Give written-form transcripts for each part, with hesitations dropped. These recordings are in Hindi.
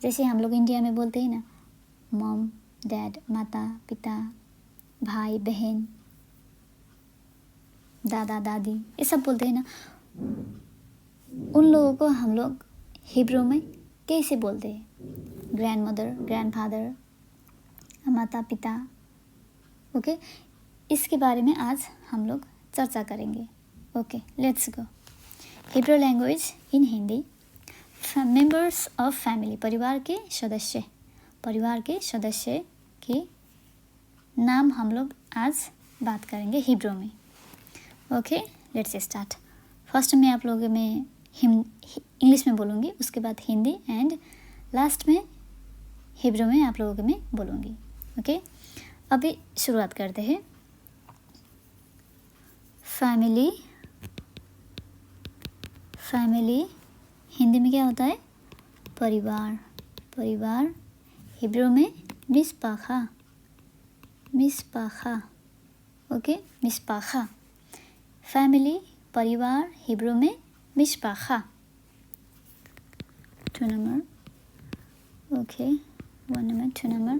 जैसे हम लोग इंडिया में बोलते हैं ना, मॉम डैड, माता पिता, भाई बहन, दादा दादी, ये सब बोलते हैं ना। उन लोगों को हम लोग हिब्रू में कैसे बोलते हैं? ग्रैंड मदर, ग्रैंड फादर, माता पिता। ओके, इसके बारे में आज हम लोग चर्चा करेंगे। Okay, let's go. Hebrew language in Hindi. Members of family, परिवार के सदस्य, परिवार के सदस्य के नाम हम लोग आज बात करेंगे हिब्रू में। Okay, let's start. फर्स्ट में आप लोगों में इंग्लिश में बोलूँगी, उसके बाद हिंदी, एंड लास्ट में हिब्रू में आप लोगों में बोलूँगी। ओके, अभी शुरुआत करते हैं। फैमिली, फैमिली हिंदी में क्या होता है? परिवार, परिवार। हिब्रू में मिस्पाखा, मिस्पाखा। ओके, मिस्पाखा। फैमिली, परिवार, हिब्रू में मिस्पाखा। 2 number. Okay, 1 number, 2 number.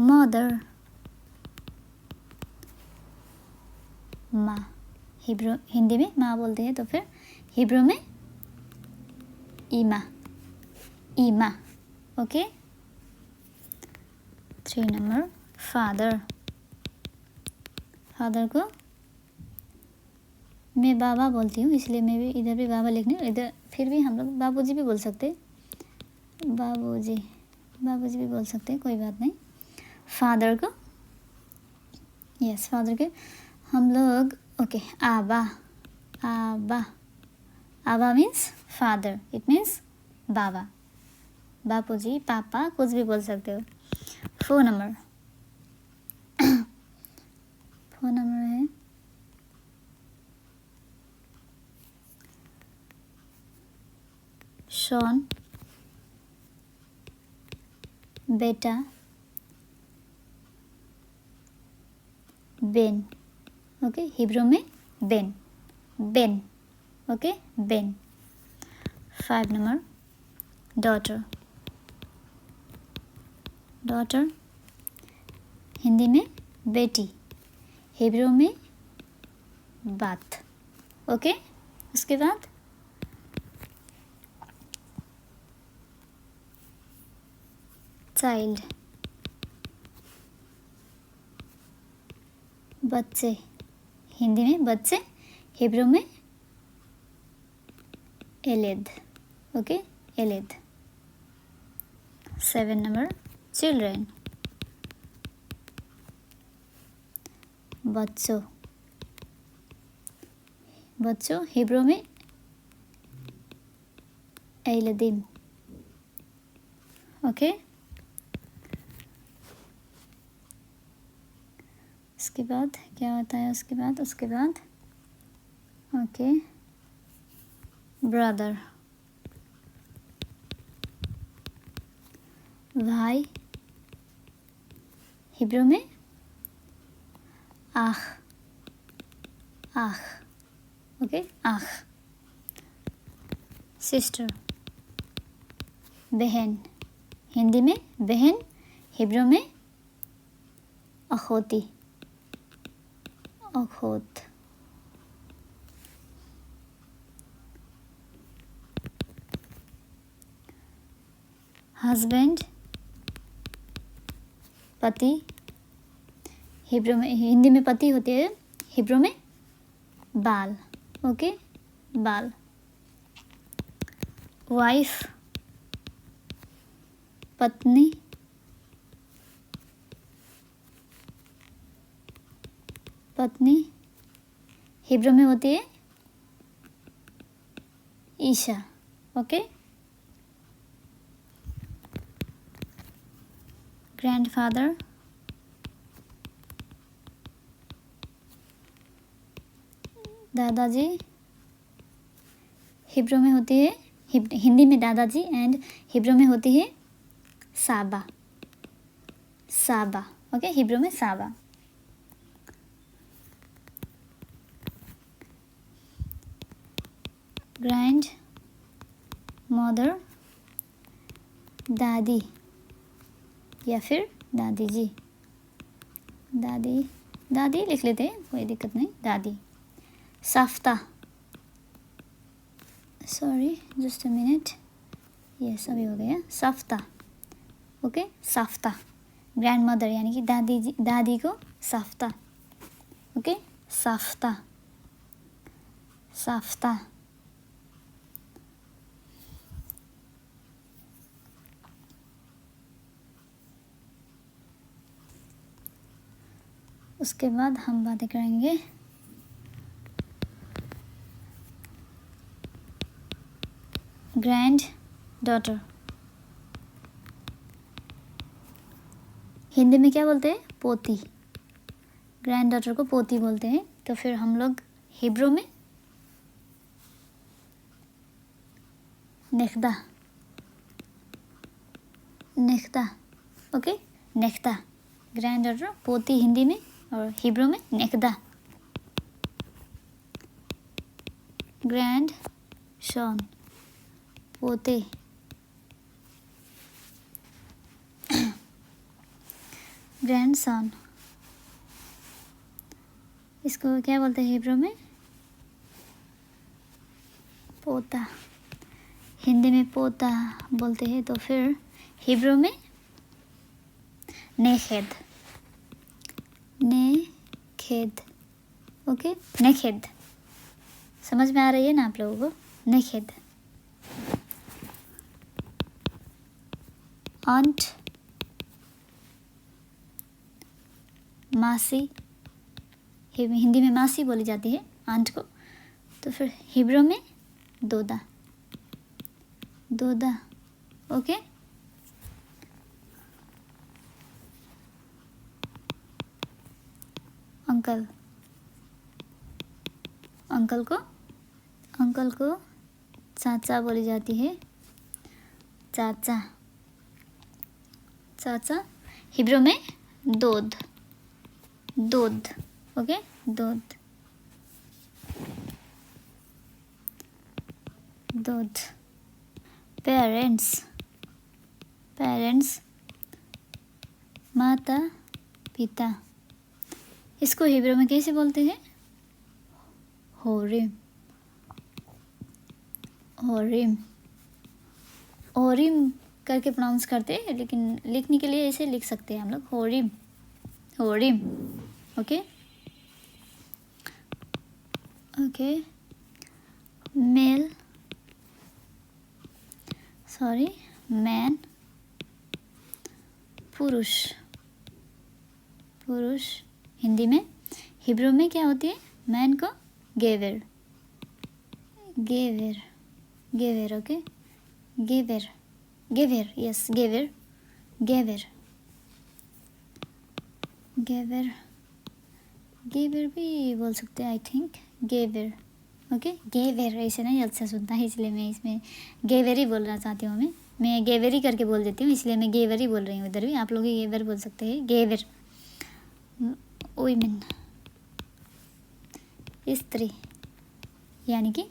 Mother, माँ। हिब्रू, हिंदी में माँ बोलते हैं, तो फिर हिब्रू में ईमा, ईमा। Okay, 3 number. फादर, फादर को मैं बाबा बोलती हूँ, इसलिए मैं भी इधर भी बाबा लिखनी हूँ, इधर फिर भी हम लोग बाबूजी भी बोल सकते हैं, बाबूजी, बाबूजी भी बोल सकते हैं, कोई बात नहीं। फादर को, यस, फादर के हम लोग, ओके, आबा, आबा। आबा मीन्स फादर, इट मीन्स बाबा, बापूजी, पापा, कुछ भी बोल सकते हो। 4 नंबर, 4 नंबर है शॉन, बेटा, बेन। ओके, हिब्रू में Ben, Ben. Okay, Ben. 5 number, daughter, daughter Hindi में बेटी, हिब्रू में बात। ओके, उसके बाद चाइल्ड, बच्चे, हिंदी में बच्चे, हिब्रू में एलेद। ओके, एलेद। 7 नंबर, चिल्ड्रेन, बच्चों, बच्चों, हिब्रू में एलदिम। ओके, उसके बाद क्या होता है? उसके बाद ओके, ब्रदर, भाई, हिब्रू में आख, आख। ओके, आख। सिस्टर, बहन, हिंदी में बहन, हिब्रू में अखोती, अखोत। हस्बैंड, पति, हिब्रू में, हिंदी में पति होते हैं, हिब्रू में बाल। ओके, बाल। वाइफ, पत्नी, पत्नी, हिब्रू में होती है ईशा। ओके, ग्रैंडफादर, दादाजी, हिब्रू में होती है, हिंदी में दादाजी, एंड हिब्रू में होती है साबा, साबा। ओके, हिब्रू में साबा। ग्रैंड मदर, दादी या फिर दादी जी। दादी, दादी लिख लेते हैं, कोई दिक्कत नहीं, दादी। साफ्ता, सॉरी जस्ट अ मिनट, ये सभी हो गया। साफ्ता, ओके, साफ्ता। ग्रैंड मदर यानी कि दादी जी, दादी को साफ्ता, ओके, साफ्ता, साफ्ता। उसके बाद हम बातें करेंगे ग्रैंड डॉटर। हिंदी में क्या बोलते हैं? पोती। ग्रैंड डॉटर को पोती बोलते हैं। तो फिर हम लोग हिब्रू में नेख्दा, नेख्दा, ओके, नेख्दा। ग्रैंड डॉटर पोती हिंदी में, और हिब्रू में नेख्दा। ग्रैंड सन, पोते। ग्रैंड सन, इसको क्या बोलते हैं हिब्रू में? पोता। हिंदी में पोता बोलते हैं। तो फिर हिब्रू में नेखेद, नेखेद, ओके, नेखेद। समझ में आ रही है ना आप लोगों को? नेखेद। आंट, मासी, हिंदी में मासी बोली जाती है आंट को। तो फिर हिब्रू में Doda, Doda, okay. Uncle, uncle को चाचा बोली जाती है, चाचा, चाचा। हिब्रू में दोद, दोद, ओके, दोद, दोद। पेरेंट्स, पेरेंट्स, माता पिता। इसको हिब्रू में कैसे बोलते हैं? होरिम, होरिम, होरिम करके प्रोनाउंस करते हैं, लेकिन लिखने के लिए ऐसे लिख सकते हैं हम लोग, होरिम, होरिम, okay, okay. Male, sorry, man, पुरुष, पुरुष। हिंदी में, हिब्रू में क्या होती है? मैन को गेवर, गेवर, गेवर, ओके, गेवर, गेवर, यस, गेवर, गेवर, गेवर, गेवर भी बोल सकते हैं आई थिंक, गेवर, ओके। गेवर ऐसे नहीं अच्छा सुनता है, इसलिए मैं इसमें गेवर ही बोलना चाहती हूँ। मैं गेवर ही करके बोल देती हूँ, इसलिए मैं गेवर ही बोल रही हूँ। इधर भी आप लोग गेवर बोल सकते हैं, गेवर। वुमेन, स्त्री यानी कि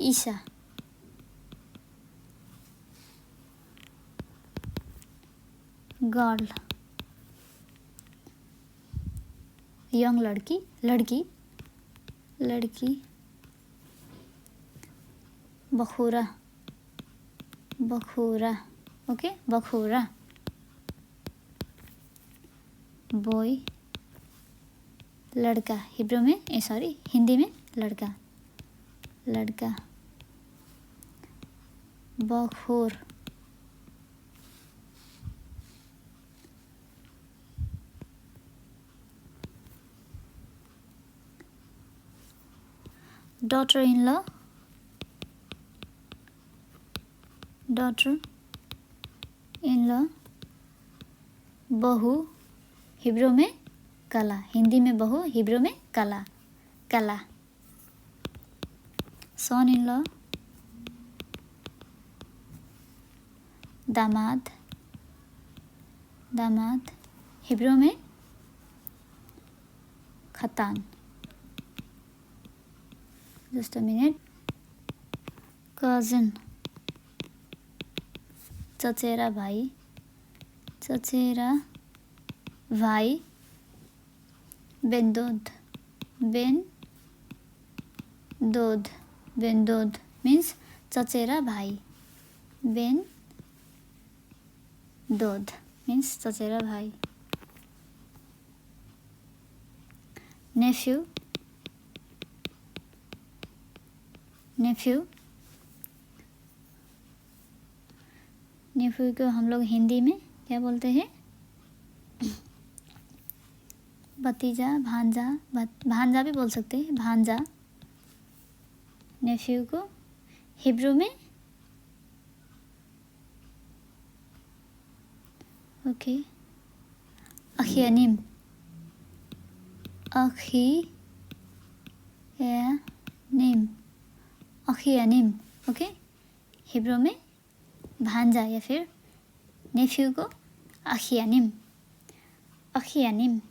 ईशा। गर्ल, यंग लड़की, लड़की, लड़की। बखूरा, बखूरा, ओके, बखूरा। बॉय, लड़का। हिब्रू में सॉरी, हिंदी में लड़का, लड़का। बखूर, daughter in law, daughter in law. बहू, हिब्रू में कला। हिंदी में बहू, हिब्रू में कला, कला। सन इन लॉ, दामाद, दामाद। हिब्रू में खतान, जस्ट अ मिनट, कज़न, चचेरा भाई, चचेरा भाई, बेनदोद, बेनदोद, बेनदोद मीन्स चचेरा भाई, बेनदोद मीन्स चचेरा भाई। नेफ्यू, नेफ्यू, नेफ्यू को हम लोग हिंदी में क्या बोलते हैं? भतीजा, भांजा, भांजा भी बोल सकते हैं, भांजा। नेफ्यू को हिब्रू में ओके अखियानिम, अखियानिम, अखियानिम ओके। हिब्रू में भांजा या फिर नेफ्यू को अखियानिम, अखियानिम,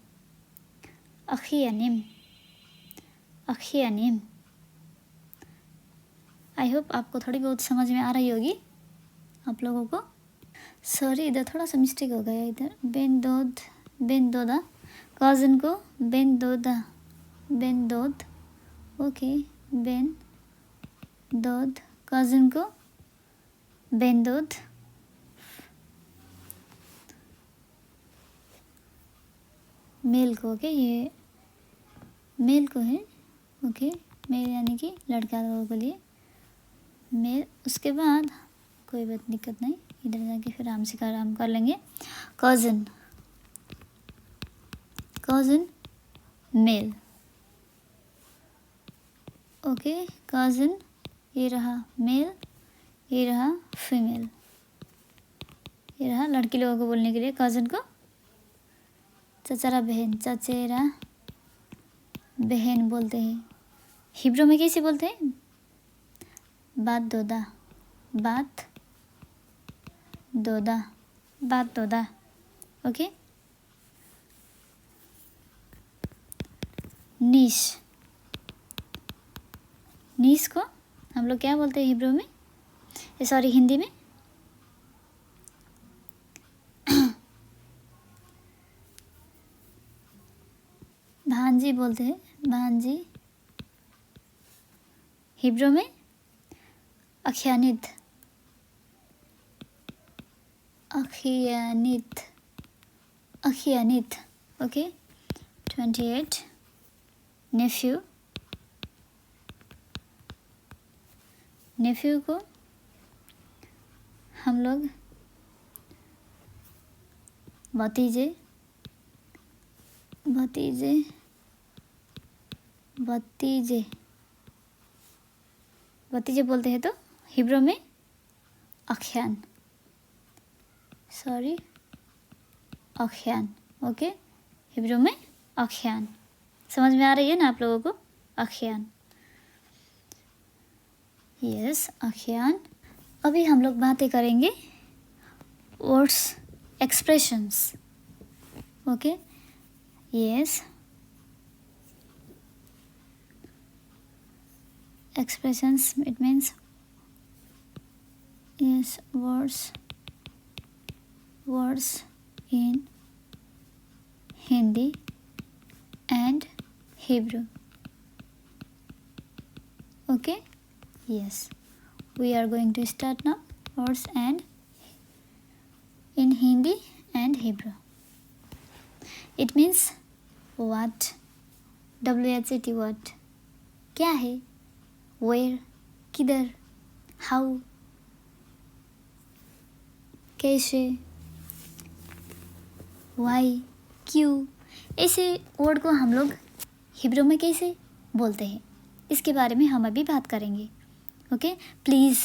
अखियानिम, अखियानिम। आई होप आपको थोड़ी बहुत समझ में आ रही होगी आप लोगों को। सॉरी इधर थोड़ा सा मिस्टेक हो गया, इधर बेनदोद, बेनदोदा, कज़न को बेनदोदा, बेनदोद ओके, बेनदोद, कज़न को बेनदोद, मेल को ओके, ये मेल को है ओके, मेल यानी कि लड़का लोगों के लिए मेल। उसके बाद कोई बात दिक्कत नहीं, इधर जाके फिर आराम से आराम कर लेंगे। Cousin, cousin male okay, cousin ये रहा मेल, ये रहा फीमेल, ये रहा लड़की लोगों को बोलने के लिए कज़न को। चचेरा बहन, चचेरा बहन बोलते हैं। हिब्रू में कैसे बोलते हैं? बात दोदा, बात दोदा, बात दोदा ओके। नीश, नीश को हम लोग क्या बोलते हैं हिब्रू में, सॉरी हिंदी में? भांजी बोलते हैं, भांजी। हिब्रू में अखियानित, अखियानित, अखियानित ओके। 28 नेफ्यू, नेफ्यू को हम लोग भतीजे, भतीजे, भतीजे, भतीजे बोलते हैं। तो हिब्रू में अखियान, सॉरी अखियान ओके, हिब्रू में अखियान। समझ में आ रही है ना आप लोगों को? अखियान, यस अखियान। अभी हम लोग बातें करेंगे words, expressions okay, yes expressions, it means yes words, words in Hindi and Hebrew okay. Yes, we are going to start now. Words and in Hindi and Hebrew, it means what, WHAT what, क्या है, where किधर, how कैसे, why क्यों, ऐसे वर्ड को हम लोग हिब्रू में कैसे बोलते हैं इसके बारे में हम अभी बात करेंगे ओके। प्लीज़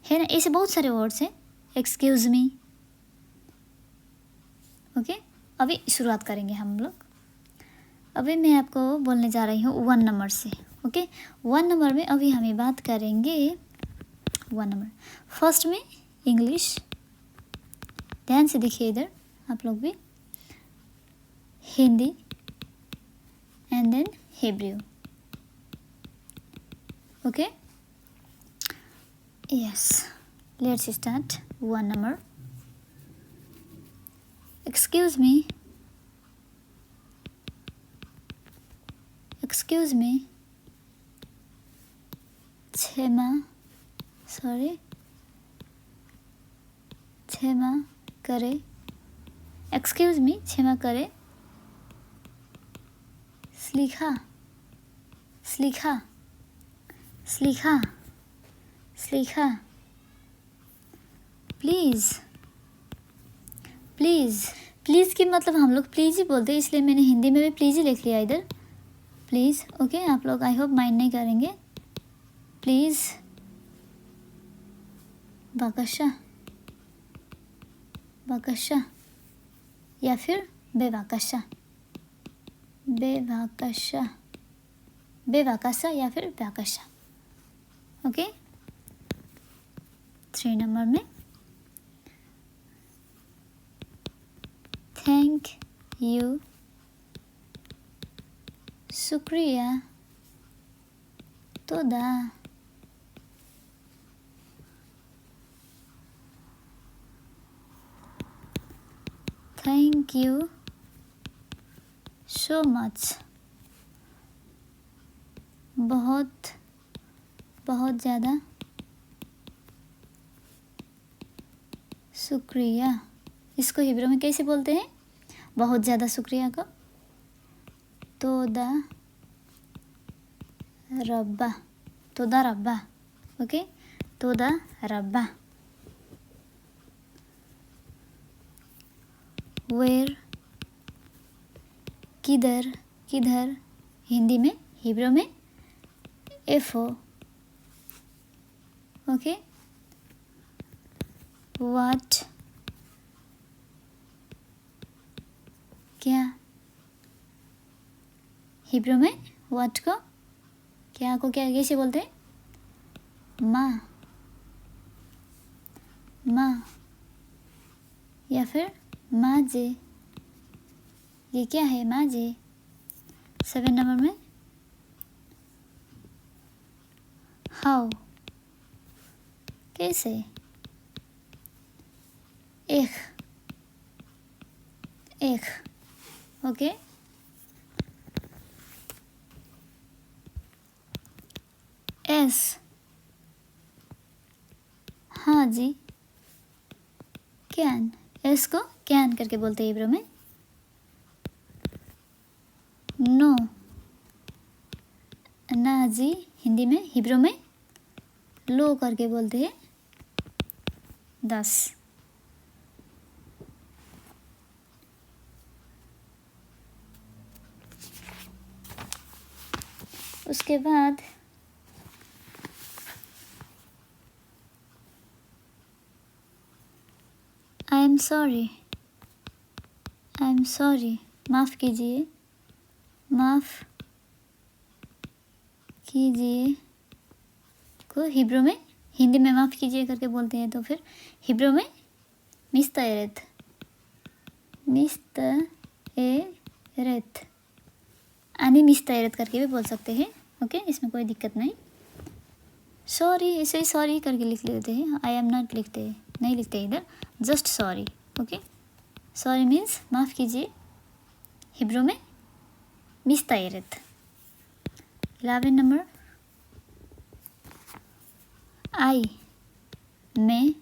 है ना, ऐसे बहुत सारे वर्ड्स हैं, एक्सक्यूज़ मी ओके। अभी शुरुआत करेंगे हम लोग। अभी मैं आपको बोलने जा रही हूँ 1 नंबर से ओके। 1 नंबर में अभी हमें बात करेंगे 1 नंबर। फर्स्ट में इंग्लिश, ध्यान से देखिए इधर आप लोग भी, Hindi and then Hebrew okay. Yes, let's start. One number. Excuse me. Excuse me. क्षमा करे. Excuse me, क्षमा करे. स्लीखा. प्लीज़ की मतलब हम लोग प्लीज़ ही बोलते हैं, इसलिए मैंने हिंदी में भी प्लीज़ ही लिख लिया इधर. प्लीज़. ओके, आप लोग आई होप माइंड नहीं करेंगे. प्लीज़. बाकशा या फिर बेवाकशा या फिर बाकशा. ओके. 3 नंबर में थैंक यू, शुक्रिया, तोदा. Thank you so much. बहुत ज़्यादा शुक्रिया. इसको हिब्रू में कैसे बोलते हैं बहुत ज़्यादा शुक्रिया को? तोदा रब्बा. ओके, तोदा रब्बा. वेयर किधर हिंदी में, हिब्रू में एफो. ओके. व्हाट क्या. हिब्रू में व्हाट को क्या कैसे बोलते हैं? माँ या फिर माजे. ये क्या है? माजे. 7 नंबर में हाउ कैसे. एख. ओके. एस. हाँ जी. कैन. एस को कैन करके बोलते हैं हिब्रू में. नो. ना जी हिंदी में, हिब्रू में लो करके बोलते हैं 10. उसके बाद आई एम सॉरी. माफ़ कीजिए को हिब्रू में, हिंदी में माफ़ कीजिए करके बोलते हैं, तो फिर हिब्रू में मिस्तायरेत. आनी मिस्तायरेत करके भी बोल सकते हैं. ओके, इसमें कोई दिक्कत नहीं. सॉरी ऐसे ही सॉरी करके लिख लेते हैं. आई एम नॉट नहीं लिखते इधर, just sorry. Okay. Sorry means माफ़ कीजिए, हिब्रू में मिस्तायरेत. 11 नंबर आई. मैं.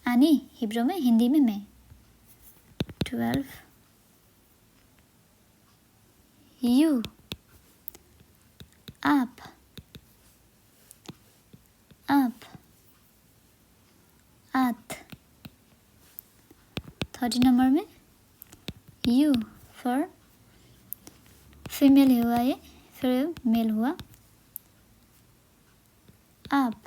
आनी हिब्रू में, हिंदी में मैं. 12 यू. आप. 30 नंबर में यू फॉर फीमेल हुआ, ये फिर मेल हुआ. आप.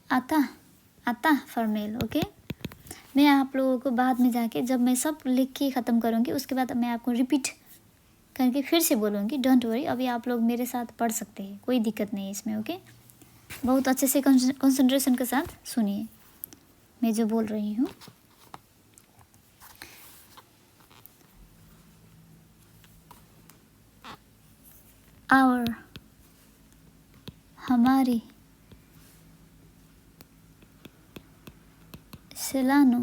आता फॉर मेल. ओके. मैं आप लोगों को बाद में जाके जब मैं सब लिख के ख़त्म करूँगी उसके बाद मैं आपको रिपीट करके फिर से बोलूँगी. डोंट वरी, अभी आप लोग मेरे साथ पढ़ सकते हैं, कोई दिक्कत नहीं है इसमें. ओके. बहुत अच्छे से कंसंट्रेशन के साथ सुनिए मैं जो बोल रही हूँ. हमारी, सेलानो,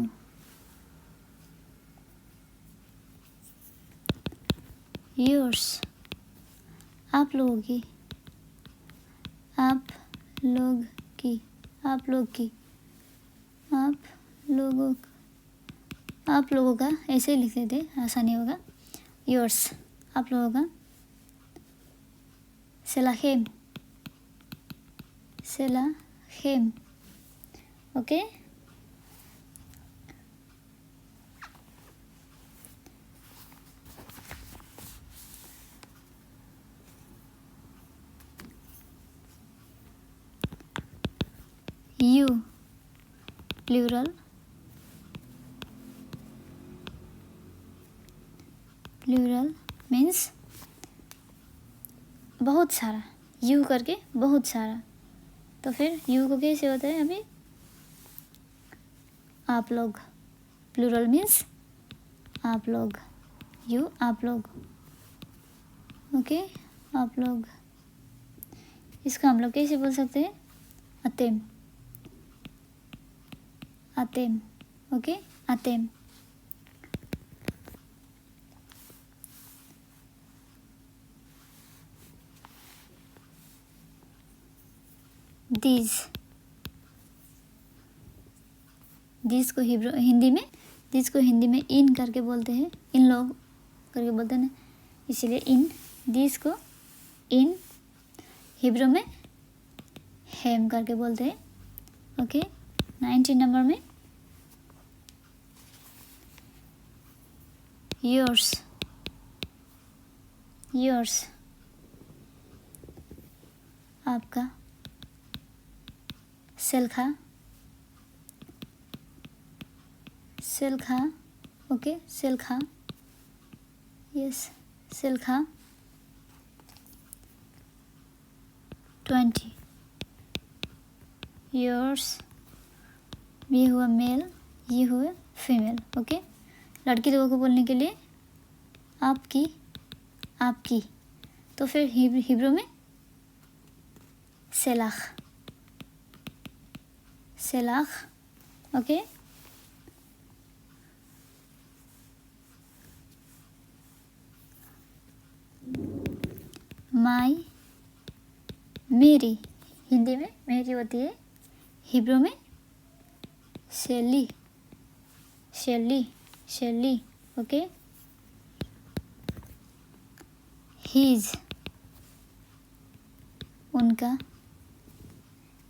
योर्स, आप लोगों की, आप लोग की, आप लोग की, आप लोगों का, ऐसे ही लिख देते, आसानी होगा। योर्स, आप लोगों का। सेलाहेम, सेलाहेम, okay. You, plural, plural means बहुत सारा, यू करके बहुत सारा, तो फिर यू को कैसे होता है अभी, आप लोग, प्लूरल मीन्स आप लोग, यू आप लोग, ओके, आप लोग। इसका हम लोग कैसे बोल सकते हैं, अतेम, अतेम, ओके, अतेम। दीज, दीज को हिंदी में, दीज को हिंदी में इन करके बोलते हैं, इन लोग करके बोलते हैं ना, इसीलिए इन, दीज को इन, हिब्रू में हेम करके बोलते हैं, ओके। 19 नंबर में योर्स, योर्स, आपका। सेल्खा, सेल्खा, ओके, सेल्खा, यस, सेल्खा। 20 योर्स, ये हुआ मेल, ये हुआ फीमेल, ओके। लड़की लोगों को बोलने के लिए आपकी, आपकी, तो फिर हिब्रू में सेलाख, सेलाख, ओके। माई, मेरी, हिंदी में मेरी होती है, हिब्रू में शेली, शेली, शेली, ओके। हीज, उनका,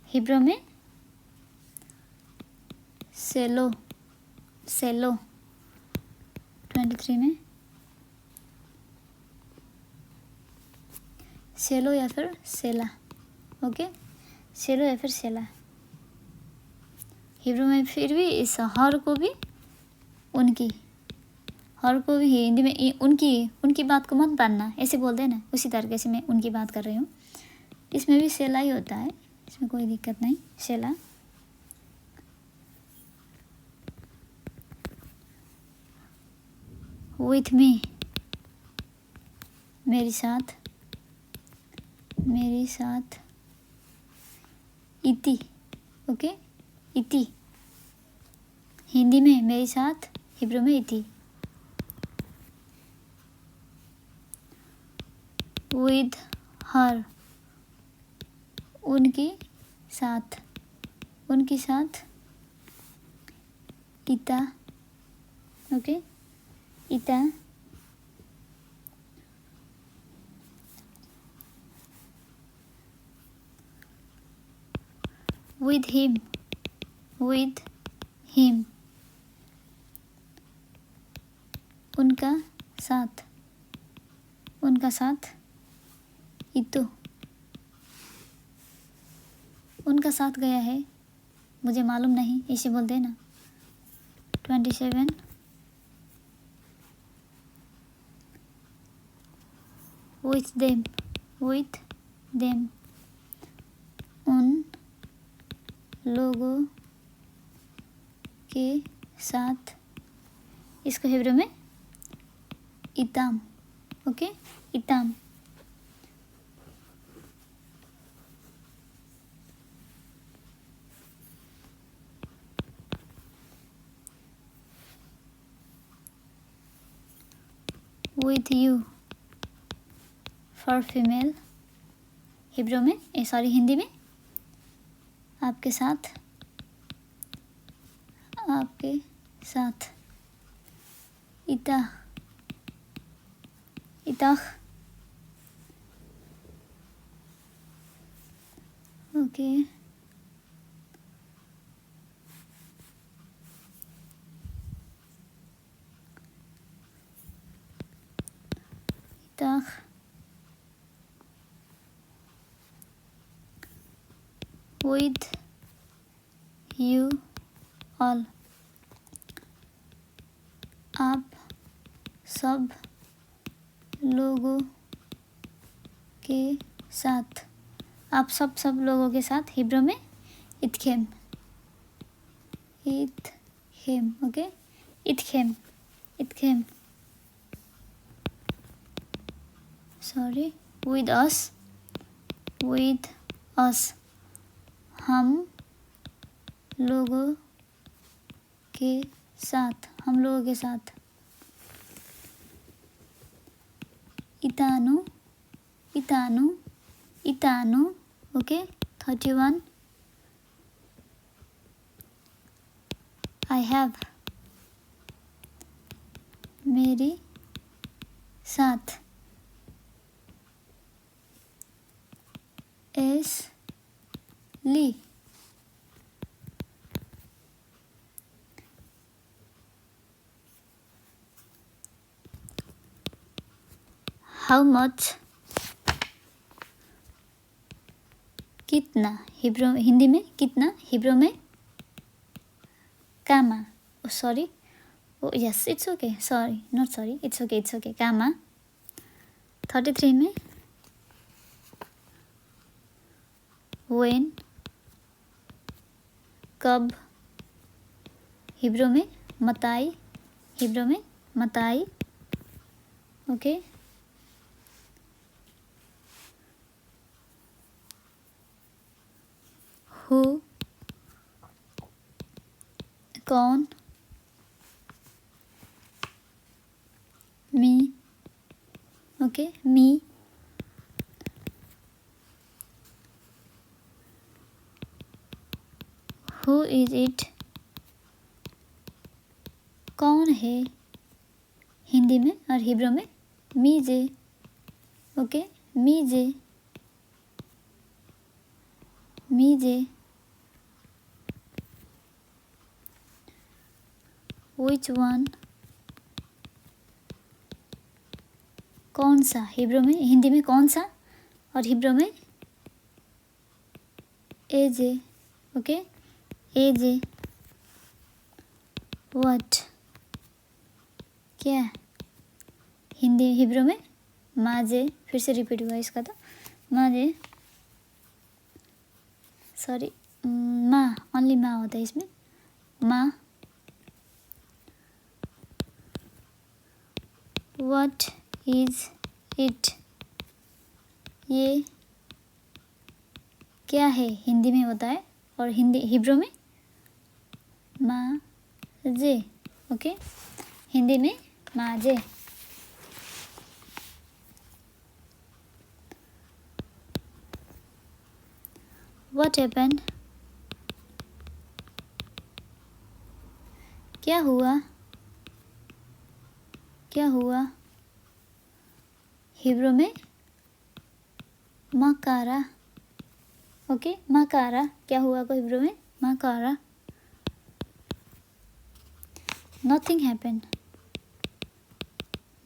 हिब्रू में सेलो, सेलो। 23 में सेलो या फिर सेला, ओके, सेलो या फिर सेला। हिब्रू में फिर भी इस हर को भी उनकी, हर को भी हिंदी में उनकी, उनकी बात को मत बांधना, ऐसे बोलते हैं ना, उसी तरीके से मैं उनकी बात कर रही हूँ। इसमें भी सेला ही होता है, इसमें कोई दिक्कत नहीं, सेला। विथ मी, मेरे साथ, मेरे साथ। इति, ओके, इति, हिंदी में मेरे साथ, हिब्रू में इति। विद हर, उनकी साथ, उनके साथ। इता, ओके, इता। with him, with him, उनका साथ, उनका साथ। इतो, उनका साथ गया है, मुझे मालूम नहीं, इसे बोलते हैं ना। 27 with them, with them, उन लोगों के साथ। इसको हिब्रू में इताम, ओके, इताम। with you for female, Hebrew में हिंदी में आपके साथ, आपके साथ, इता, इताख, ओके, इताख, with you all, आप सब लोगों के साथ, आप सब लोगों के साथ, हिब्रू में इतखेम, इतखेम, ओके, इतखेम, इतखेम, sorry, with us, with us, हम लोगों के साथ, हम लोगों के साथ, इतानु, इतानु, इतानु, ओके, 31, I have, मेरे साथ, एस ली, हाउ मच, कितना, हिब्रू हिंदी में कितना, हिब्रू में कामा, sorry, yes it's okay, sorry not sorry, it's okay, कामा, 33 में व्हेन, कब, हिब्रू में मताई, हिब्रू में मताई, ओके, हु, कौन, मी, ओके, मी, हु इज इट, कौन है, हिंदी में और हिब्रू में मी जे, ओके, मी जे, मी जे, which one, कौन सा, हिब्रू में, हिंदी में कौन सा और हिब्रू में ए जे, ओके, ए जे, व्हाट, क्या, हिंदी हिब्रू में माजे, फिर से रिपीट हुआ इसका तो माजे, सॉरी, माँ, ओनली माँ होता है इसमें, माँ, व्हाट इज इट, ये क्या है, हिंदी में होता है और हिंदी हिब्रू में माजे, ओके, हिंदी में माजे, व्हाट हैपेंड, क्या हुआ, क्या हुआ, हिब्रू में मकारा, ओके, मकारा, क्या हुआ को हिब्रू में मकारा, नथिंग हैपेंड,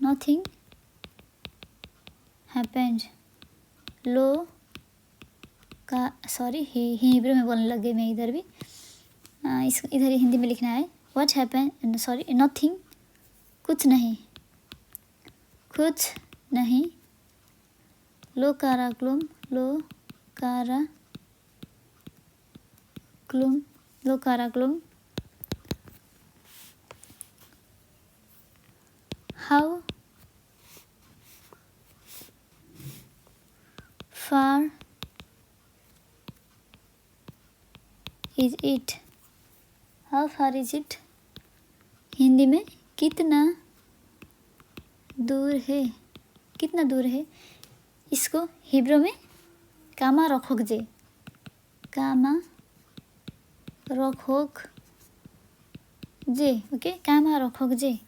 नथिंग हैपेंड, लो का, सॉरी हिब्रू में बोलने लगे मैं इधर भी, इस इधर हिंदी में लिखना है, व्हाट हैपेंड, सॉरी, नथिंग, कुछ नहीं, कुछ नहीं, लो कारा क्लूम, लो कारा क्लूम, लो कारा क्लूम, how far is it, how far is it, Hindi में कितना दूर है, कितना दूर है, इसको हिब्रू में कामा रखोगजे, कामा रखोगजे, ओके, कामा रखोगजे।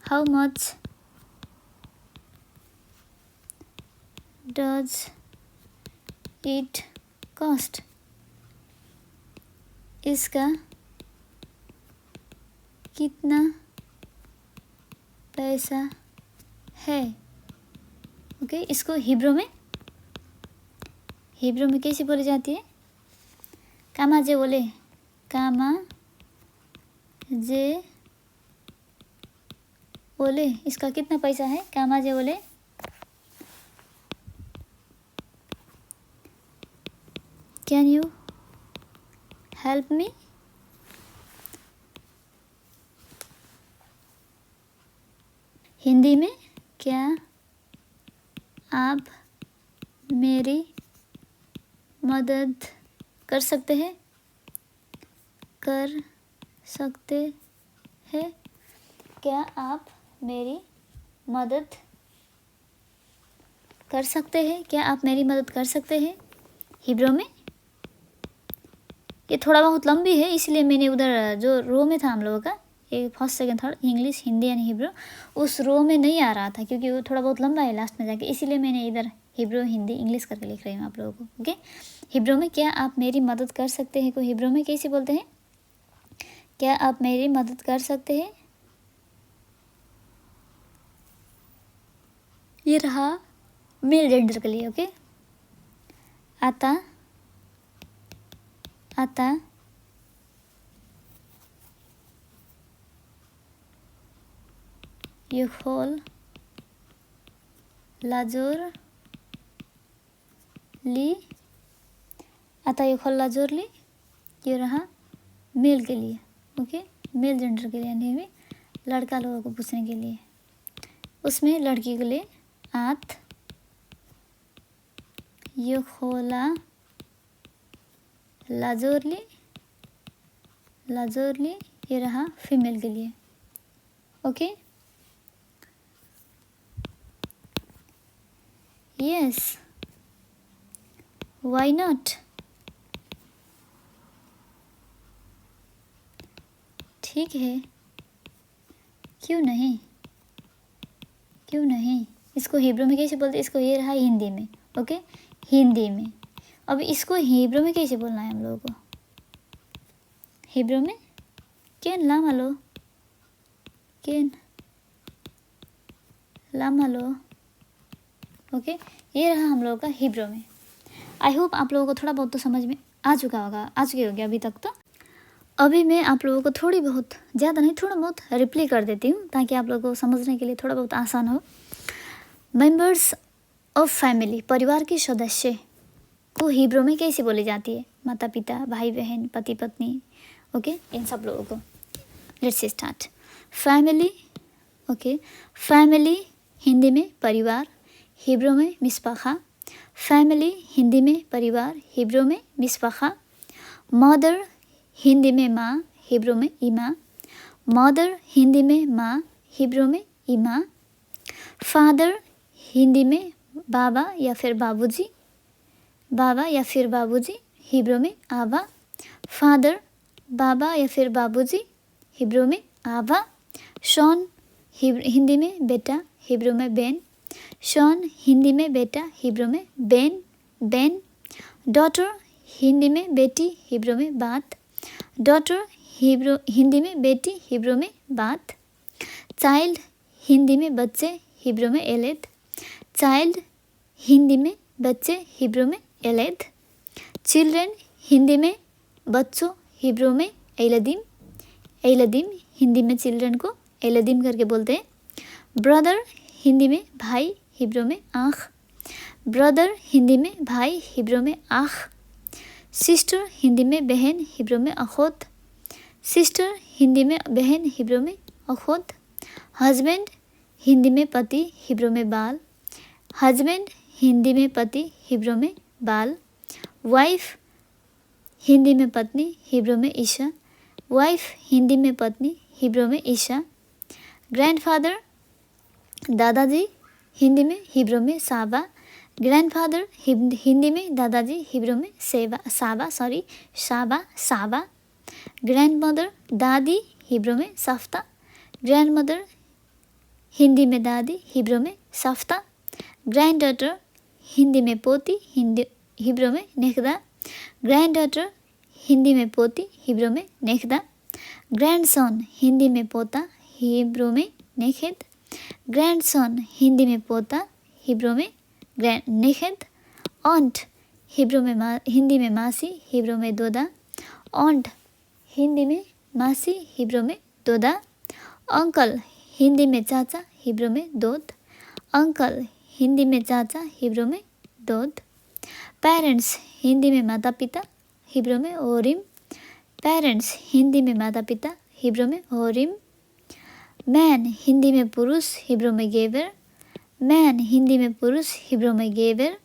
How much does it cost, इसका कितना पैसा है, ओके। इसको हिब्रू में कैसे बोली जाती है, कामा जे बोले, कामा जे बोले, इसका कितना पैसा है, कामा जे बोले। Can you help me, Hindi में क्या आप मेरी मदद कर सकते हैं, कर सकते हैं, क्या आप मेरी मदद कर सकते हैं, क्या आप मेरी मदद कर सकते हैं, हिब्रू में। ये थोड़ा बहुत लंबी है, इसलिए मैंने उधर जो रो में था हम लोगों का, ये first second third English Hindi and Hebrew, उस रो में नहीं आ रहा था क्योंकि वो थोड़ा बहुत लंबा है लास्ट में जाके, इसीलिए मैंने इधर हिब्रू हिंदी इंग्लिश करके लिख रही हूँ आप लोगों को, ओके। हिब्रू में क्या आप मेरी मदद कर सकते हैं को हिब्रू में कैसे बोलते हैं, क्या आप मेरी मदद कर सकते हैं। ये रहा मेल जेंडर के लिए, ओके। आता יכול לעזור לי, आता יכול לעזור לי, ये रहा मेल के लिए, ओके, मेल जेंडर के लिए, यानी भी लड़का लोगों को पूछने के लिए। उसमें लड़की के लिए आत יכולה לעזור לי, ये रहा फीमेल के लिए, ओके। यस, व्हाई नॉट, ठीक है, क्यों नहीं, इसको हिब्रू में कैसे बोलते हैं, इसको ये रहा हिंदी में, ओके, हिंदी में। अब इसको हिब्रू में कैसे बोलना है हम लोगों को, हिब्रू में केन लामालो, ओके, ये रहा हम लोगों का हिब्रू में। आई होप आप लोगों को थोड़ा बहुत तो समझ में आ चुके होगा अभी तक। तो अभी मैं आप लोगों को थोड़ी बहुत, ज़्यादा नहीं, थोड़ा बहुत रिप्लाई कर देती हूँ ताकि आप लोगों को समझने के लिए थोड़ा बहुत आसान हो। मेंबर्स ऑफ फैमिली, परिवार के सदस्य को हिब्रू में कैसे बोली जाती है, माता पिता, भाई बहन, पति पत्नी, ओके, इन सब लोगों को। Let's start. Family, okay, family Hindi में परिवार, हिब्रू में मिस्पाखा। फैमिली हिंदी में परिवार, हिब्रू में मिस्पाखा। मदर हिंदी में माँ, हिब्रू में इमा। मदर हिंदी में माँ, हिब्रू में इमा। फादर हिंदी में बाबा या फिर बाबूजी, हिब्रू में आबा। फादर बाबा या फिर बाबूजी, हिब्रू में आबा। सन हिंदी में बेटा, हिब्रू में बेन। सन हिंदी में बेटा, हिब्रू में बेन। डॉटर हिंदी में बेटी, हिब्रू में बात। डॉटर हिंदी में बेटी, हिब्रू में बात। चाइल्ड हिंदी में बच्चे, हिब्रू में एलेद। चाइल्ड हिंदी में बच्चे, हिब्रू में एलेद। चिल्ड्रेन हिंदी में बच्चों, हिब्रू में एलदीम। हिंदी में चिल्ड्रेन को एलदीम करके बोलते हैं। ब्रदर हिंदी में भाई, हिब्रू में आख। ब्रदर हिंदी में भाई, हिब्रू में आख। सिस्टर हिंदी में बहन, हिब्रू में अखोत। सिस्टर हिंदी में बहन, हिब्रू में अखोत। हस्बैंड हिंदी में पति, हिब्रू में बाल। हस्बैंड हिंदी में पति, हिब्रू में बाल। वाइफ हिंदी में पत्नी, हिब्रू में ईशा। वाइफ हिंदी में पत्नी, हिब्रू में ईशा। ग्रैंडफादर दादाजी, हिंदी में हिब्रू में साबा। ग्रैंडफादर हिंदी में दादाजी, हिब्रू में साबा। ग्रैंडमदर दादी, हिब्रू में सफ्ता। ग्रैंडमदर हिंदी में दादी, हिब्रू में सफ्ता। ग्रैंडडॉटर हिंदी में पोती, हिब्रू में नेखदा। ग्रैंडडॉटर हिंदी में पोती, हिब्रू में नेखदा। ग्रैंडसन हिंदी में पोता, हिब्रू में नेखेद। ग्रैंडसन हिंदी में पोता, हिब्रू में नेखेद। ऑन्ट हिब्रू में हिंदी में मासी, हिब्रू में दोदा। ऑन्ट हिंदी में मासी, हिब्रू में दोदा। अंकल हिंदी में चाचा, हिब्रू में दोद। अंकल हिंदी में चाचा, हिब्रू में दोद। पेरेंट्स हिंदी में माता पिता, हिब्रू में ओरिम। पेरेंट्स हिंदी में माता पिता, हिब्रू में ओरिम। मैन हिंदी में पुरुष, हिब्रू में गेवर। मैन हिंदी में पुरुष, हिब्रू में गेवर।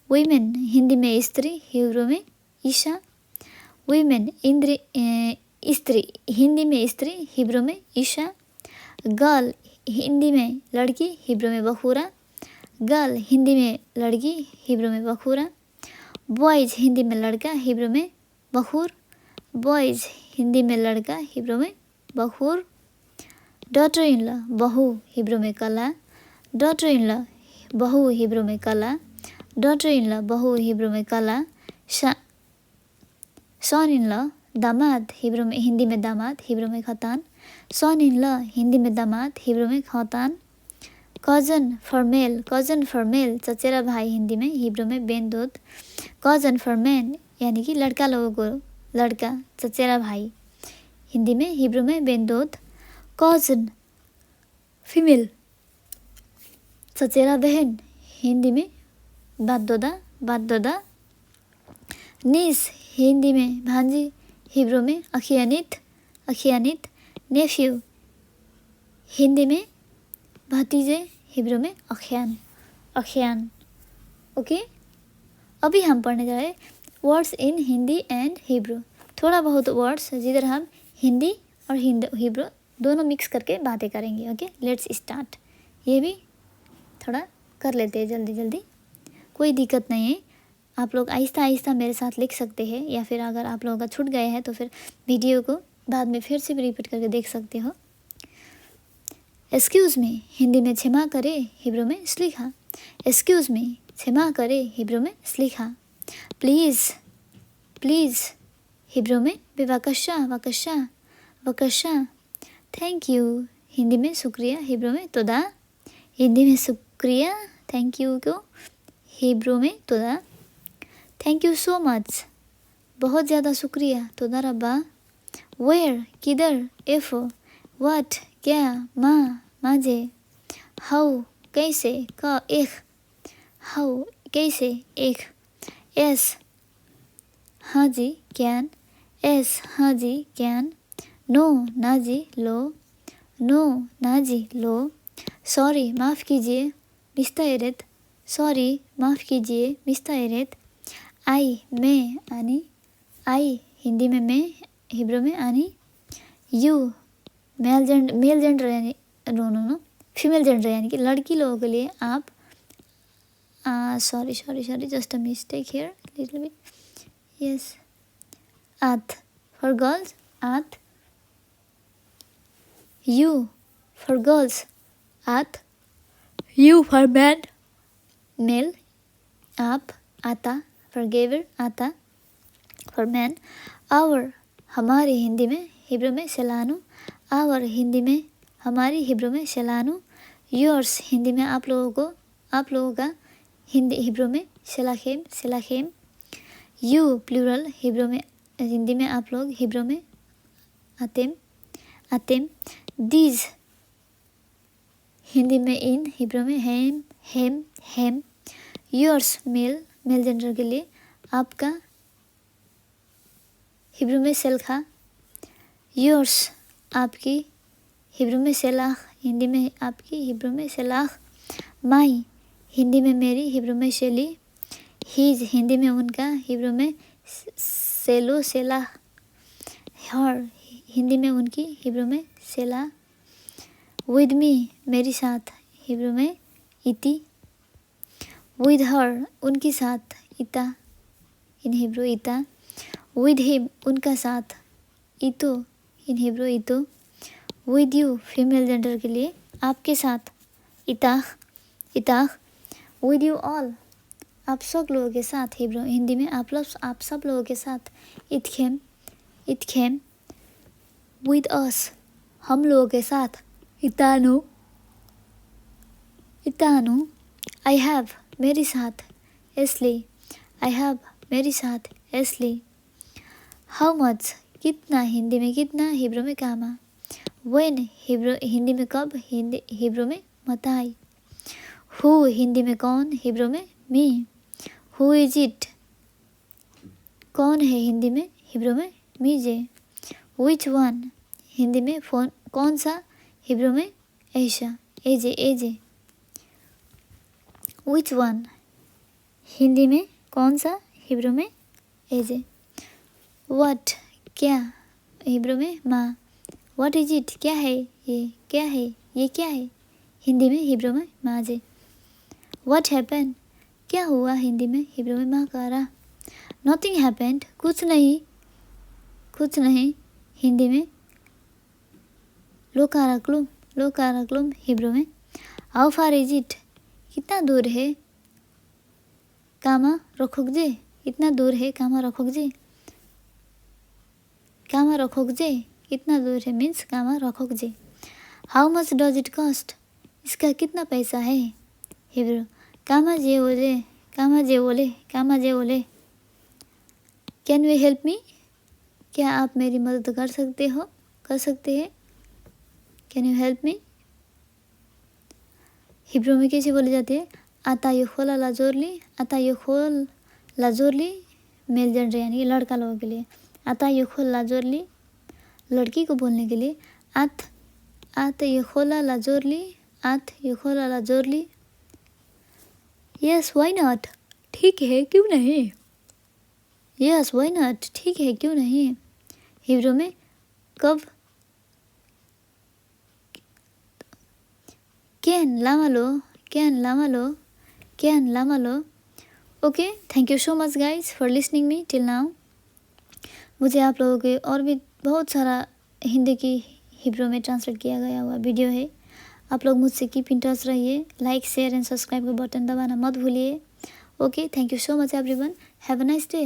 वुमेन हिंदी में स्त्री, हिब्रू में ईशा। वुमेन स्त्री हिंदी में स्त्री, हिब्रू में ईशा। गर्ल हिंदी में लड़की, हिब्रू में बखूरा। गर्ल हिंदी में लड़की, हिब्रू में बखूरा। बॉयज़ हिंदी में लड़का, हिब्रू में बखूर। बॉयज़ हिंदी में लड़का, हिब्रू में बखूर। डॉटर इन लॉ बहू, हिब्रू में कला। डॉटर इन लॉ बहू, हिब्रू में कला। डॉटर इन लॉ बहू, हिब्रू में कला। सन इन लॉ दामाद, हिब्रू में हिंदी में दामाद, हिब्रू में खतान। सन इन लॉ हिंदी में दामाद, हिब्रू में खतान। कजन फॉर मेल चचेरा भाई, हिंदी में, हिब्रू में बेन दोत। कजन फॉर मैन यानी कि लड़का लोगों को लड़का, चचेरा भाई, हिंदी में, हिब्रू में बेन दोत। कजन फीमेल चचेरा बहन, हिंदी में बात दोदा। नीस हिंदी में भांजी, हिब्रू में अखियानित। नेफ्यू हिंदी में भतीजे, हिब्रू में अखियान। ओके, अभी हम पढ़ने जा रहे words in Hindi and Hebrew. थोड़ा बहुत वर्ड्स जिधर हम हिंदी और हिब्रू दोनों मिक्स करके बातें करेंगे। Okay, let's start. ये भी थोड़ा कर लेते हैं जल्दी, कोई दिक्कत नहीं है। आप लोग आहिस्ता आहिस्ता मेरे साथ लिख सकते हैं, या फिर अगर आप लोगों का छूट गया है तो फिर वीडियो को बाद में फिर से भी रिपीट करके देख सकते हो। एक्सक्यूज़ मी हिंदी में क्षमा करे, हिब्रू में स्लिखा। एक्सक्यूज़ मी क्षमा करे, हिब्रू में स्लिखा। प्लीज़ हिब्रू में वकशा। थैंक यू हिंदी में शुक्रिया, हिब्रू में तोदा। हिंदी में शुक्रिया, थैंक यू को हिब्रू में तोदा। थैंक यू सो मच बहुत ज़्यादा शुक्रिया, तोदा रब्बा। वेयर किधर, एफो व्हाट क्या, माजे। हाउ कैसे, का एक हाउ कैसे एक। एस हाँ जी कैन, एस हाँ जी कैन। नो ना जी लो। सॉरी माफ़ कीजिए, मिस्ताएरेत। सॉरी माफ़ कीजिए, मिस्ताएरेत। आई मैं आनी, आई हिंदी में मैं, हिब्रू में आनी। यू मेल जेंडर यानी नो फीमेल जेंडर यानी कि लड़की लोगों के लिए आप। Sorry just a mistake here little bit. Yes, आत फॉर गर्ल्स, आत। यू फॉर गर्ल्स, आत। यू फॉर मैन, मेल, आप, आता। फॉर गेवर, आता, फॉर मैन। आवर हमारी हिंदी में, हिब्रू में सेलानु। आवर हिंदी में हमारी, हिब्रू में सेलानु। योर्स हिंदी में आप लोगों का, हिब्रू में सेलाखेम। यू प्लूरल हिंदी में आप लोग, हिब्रू में आतेम। दीज हिंदी में इन, हिब्रू में हेम। योर्स मेल जेंडर के लिए आपका, हिब्रू में सेलखा। योर्स आपकी, हिब्रू में सेलाख। हिंदी में आपकी, हिब्रू में सेलाख। माई हिंदी में मेरी, हिब्रू में शेली। हीज हिंदी में उनका, हिब्रू में सेलो सेलाह। हर हिंदी में उनकी, हिब्रू में सेला। विद मी मेरे साथ, हिब्रू में इति। विद हर उनके साथ, इता, इन हिब्रू इता। विद हिम उनका साथ, इतो, इन हिब्रू इतो। विद यू फीमेल जेंडर के लिए आपके साथ, इताह, इताह। विद यू ऑल आप सब लोगों के साथ, हिब्रू हिंदी में आप सब लोगों के साथ, इतखेम, इतखेम। विद अस हम लोगों के साथ, इतानु, इतानु। आई हैव मेरे साथ, एस्ली, आई हैव मेरे साथ, एस्ली। हाउ मच कितना, हिंदी में कितना, हिब्रू में कामा। व्हेन हिब्रू हिंदी में कब, हिब्रू में मताई। हु हिंदी में कौन, हिब्रू में मी। हु इज इट कौन है, हिंदी में, हिब्रू में मीजे। विच वन हिंदी में फोन कौन सा, हिब्रू में ऐशा, एजे, एजे। विच वन हिंदी में कौन सा, हिब्रू में एजे। व्हाट क्या, हिब्रू में माँ। व्हाट इज इट क्या है ये, क्या है ये, क्या है, हिंदी में, हिब्रू में माजे। व्हाट हैपन क्या हुआ, हिंदी में, हिब्रू में माकारा। नथिंग हैपेंड कुछ नहीं, कुछ नहीं, हिंदी में लोकाराक्लुम, लोकाराक्लुम, हिब्रू में। हाउ फार इज इट कितना दूर है, कामा रखोगजे, कितना दूर है, कामा रखोगजे। कामा रखोगजे कितना दूर है, मीन्स कामा रखोगजे। How much does it cost इसका कितना पैसा है, हिब्रू कामा जे बोले, कामा जे बोले, कामा जे बोले। कैन वी हेल्प मी क्या आप मेरी मदद कर सकते हो, कर सकते हैं। Can you help me Hebrew में कैसे बोले जाते हैं, आता यो खोला लाजोरली, आता यो खोल लाजोरली मेल जेंडर यानी लड़का लोगों के लिए। आता यो खोल लाजोरली लड़की को बोलने के लिए। आत, आत यो खोला लाजोरली, आत यो खोला लाजोरली। यस वाई नॉट ठीक है क्यों नहीं। यस वाई नॉट ठीक है क्यों नहीं, हिब्रू में कब। कैन लामालो, कैन लामालो, कैन लामालो। Okay, thank you so much guys for listening me till now. मुझे आप लोगों के और भी बहुत सारा हिंदी की हिब्रू में ट्रांसलेट किया गया हुआ वीडियो है। आप लोग मुझसे कीप इन टच रहिए, लाइक शेयर एंड सब्सक्राइब का बटन दबाना मत भूलिए। Okay, thank you so much everyone, have a nice day.